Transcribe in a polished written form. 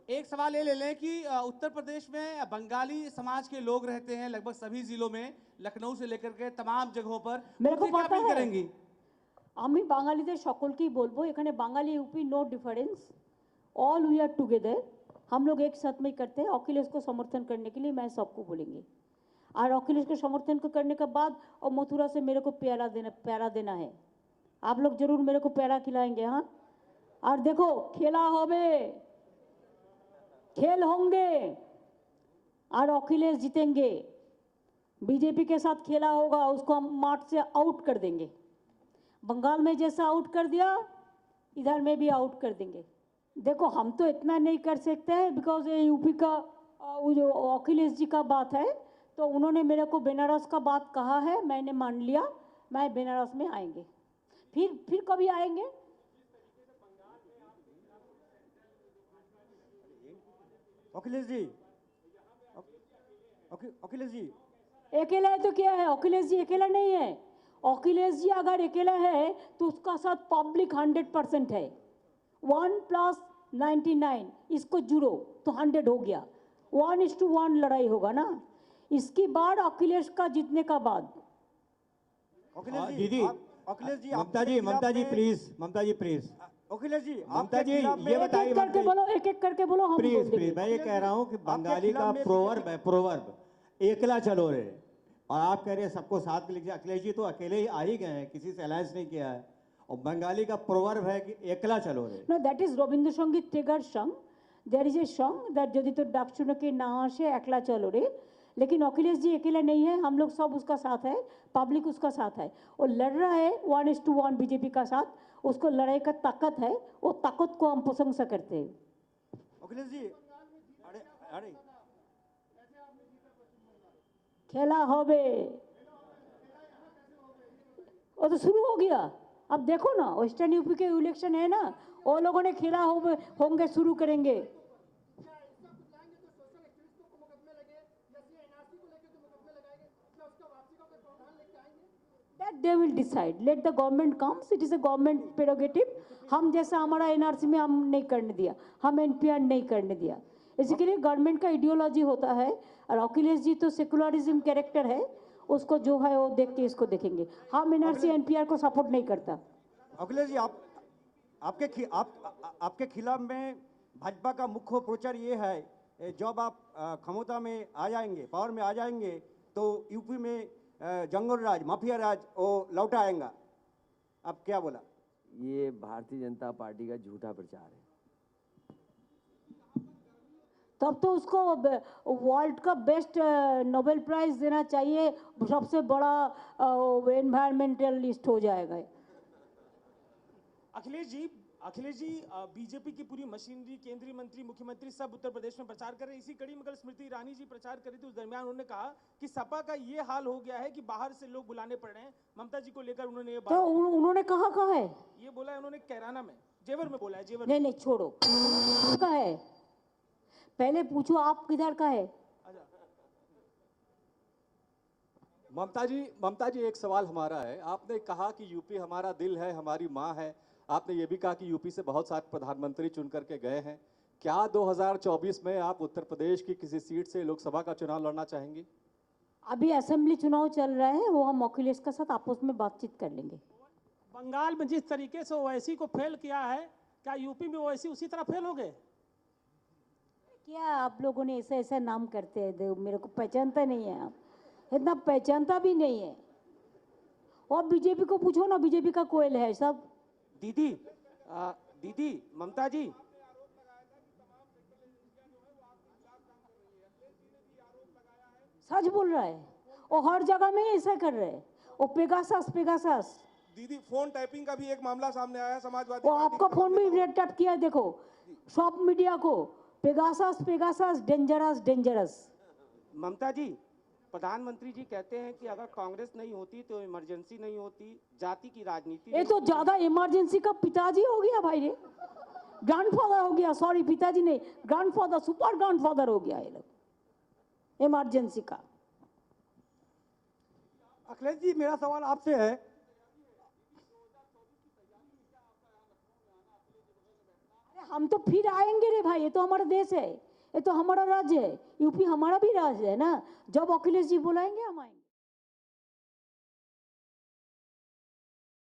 एक सवाल ये ले लें कि उत्तर प्रदेश में बंगाली समाज के लोग रहते हैं लगभग सभी जिलों में, लखनऊ से लेकर के तमाम जगहों पर। मेरे को उनसे क्या पता अपील है। करेंगी? আমি বাঙালিদের সকলকেই বলবো এখানে Bangali UP no difference, all we are together, हम लोग एक साथ में करते हैं। अखिलेश को समर्थन करने के लिए मैं सबको बोलेंगे, और अखिलेश को समर्थन को करने के बाद और मथुरा से मेरे को प्यारा देना है। आप लोग जरूर मेरे को प्यारा खिलाएंगे। हाँ, और देखो खेला होबे, खेल होंगे और अखिलेश जीतेंगे। बीजेपी के साथ खेला होगा उसको हम मार्च से आउट कर देंगे। बंगाल में जैसा आउट कर दिया इधर में भी आउट कर देंगे। देखो हम तो इतना नहीं कर सकते हैं बिकॉज ये यूपी का वो जो अखिलेश जी का बात है, तो उन्होंने मेरे को बनारस का बात कहा है, मैंने मान लिया। मैं बनारस में आएंगे, फिर कभी आएंगे। अखिलेश जी, अखिलेश जी अकेला है तो क्या है? अखिलेश जी अकेला नहीं है। अखिलेश जी अगर अकेला है तो उसका साथ पब्लिक 100% है। 1+99 इसको जुड़ो तो 100 हो गया। 1:1 लड़ाई होगा ना। इसकी बाद अखिलेश का जीतने का बाद। अखिलेश जी दीदी, अखिलेश जी ममता जी, ममता जी प्लीज, ममता जी प्लीज, अखिलेश जी ममता जी ये एक बताइए, एक करके बोलो, एक एक करके बोलो, हम बोल प्लीज देंगे। प्लीज, मैं ये कह रहा हूँ कि बंगाली का खिलाफ में प्रोवर्ब है, प्रोवर्ब, एकला चलो रे, और आप कह रहे हैं सबको साथ में लीजिए। अखिलेश जी तो अकेले ही आ ही गए हैं, किसी से अलायंस नहीं किया है, और बंगाली का प्रोवर्ब है कि एकला चलो रे। No, that is Rabindrasangeet টেগার song. There is a song that যদি तो ডাক सुन के ना आशे एकला चलो रे। लेकिन अखिलेश जी अकेला नहीं है, हम लोग सब उसका साथ है, पब्लिक उसका साथ है। और लड़ रहा है 1:1 बीजेपी का साथ, उसको लड़ाई का ताकत है, वो ताकत को हम प्रशंसा करते हैं। अखिलेश जी अरे अरे खेला होबे, वो तो शुरू हो गया। अब देखो ना, वेस्टर्न यूपी के इलेक्शन है ना, वो लोगों ने खेला होंगे शुरू करेंगे। That they will decide. Let the government comes. It is a government prerogative. हम जैसा हमारा एनआरसी में हम नहीं करने दिया, हम एनपीआर नहीं करने दिया। इसके लिए गवर्नमेंट का आइडियोलॉजी होता है, और अखिलेश जी तो सेकुलरिज्म कैरेक्टर है, उसको जो है वो देख के इसको देखेंगे। हम एनआरसी एनपीआर को सपोर्ट नहीं करता। अखिलेश जी आपके खिलाफ में भाजपा का मुख्य प्रचार ये है, जब आप क्षमता में आ जाएंगे, पावर में आ जाएंगे, तो यूपी में जंगल राज, माफिया राज वो लौटा आएगा। आप क्या बोला? ये भारतीय जनता पार्टी का झूठा प्रचार है। तब तो उसको वर्ल्ड का बेस्ट नोबेल प्राइज देना चाहिए, सबसे बड़ा एनवायरमेंटलिस्ट हो जाएगा। अखिलेश जी बीजेपी की पूरी मशीनरी, केंद्रीय मंत्री, मुख्यमंत्री सब उत्तर प्रदेश में प्रचार कर रहे हैं। इसी कड़ी में कल स्मृति ईरानी जी प्रचार कर रही थी, उस दरमियान उन्होंने कहा कि सपा का ये हाल हो गया है कि बाहर से लोग बुलाने पड़ रहे हैं। ममता जी को लेकर उन्होंने ये बात, तो उन्होंने कहा है, ये बोला है उन्होंने कैराना में, जेवर में बोला है, जेवर नहीं नहीं छोड़ो, का है पहले पूछो आप किधर का है। ममता जी एक सवाल हमारा है। आपने कहा कि यूपी हमारा दिल है, हमारी माँ है। आपने ये भी कहा कि यूपी से बहुत सारे प्रधानमंत्री चुन करके गए हैं। क्या 2024 में आप उत्तर प्रदेश की किसी सीट से लोकसभा का चुनाव लड़ना चाहेंगी? अभी असेंबली चुनाव चल रहा है, वो हम अखिलेश के साथ आपस में बातचीत कर लेंगे। बंगाल में जिस तरीके से ओवैसी को फेल किया है, क्या यूपी में ओवैसी उसी तरह फेल हो गए? क्या आप लोगों ने ऐसा ऐसा नाम करते हैं, मेरे को पहचानता नहीं है, आप इतना पहचानता भी नहीं है। और बीजेपी को पूछो ना, बीजेपी का कोयल है सब। दीदी ममता जी, सच बोल रहा है, वो हर जगह में ऐसा कर रहे हैं। वो पेगासस दीदी फोन टैपिंग का भी एक मामला सामने आया, समाजवादी वो आपका फोन भी रेड टैप किया, देखो सब मीडिया को। Pegasus dangerous. ममता जी, प्रधानमंत्री जी कहते हैं कि अगर कांग्रेस नहीं होती तो इमरजेंसी नहीं होती, जाति की राजनीति। ये तो ज्यादा इमरजेंसी का पिताजी हो गया भाई रे, ग्रैंडफादर हो गया, सॉरी पिताजी नहीं, ग्रैंडफादर, सुपर ग्रैंडफादर हो गया ये लोग इमरजेंसी का। अखिलेश जी मेरा सवाल आपसे है, हम तो फिर आएंगे रे भाई, ये तो हमारा देश है, ये तो हमारा राज्य है, यूपी हमारा भी राज्य है ना। जब अखिलेश जी बुलाएंगे हम आएंगे।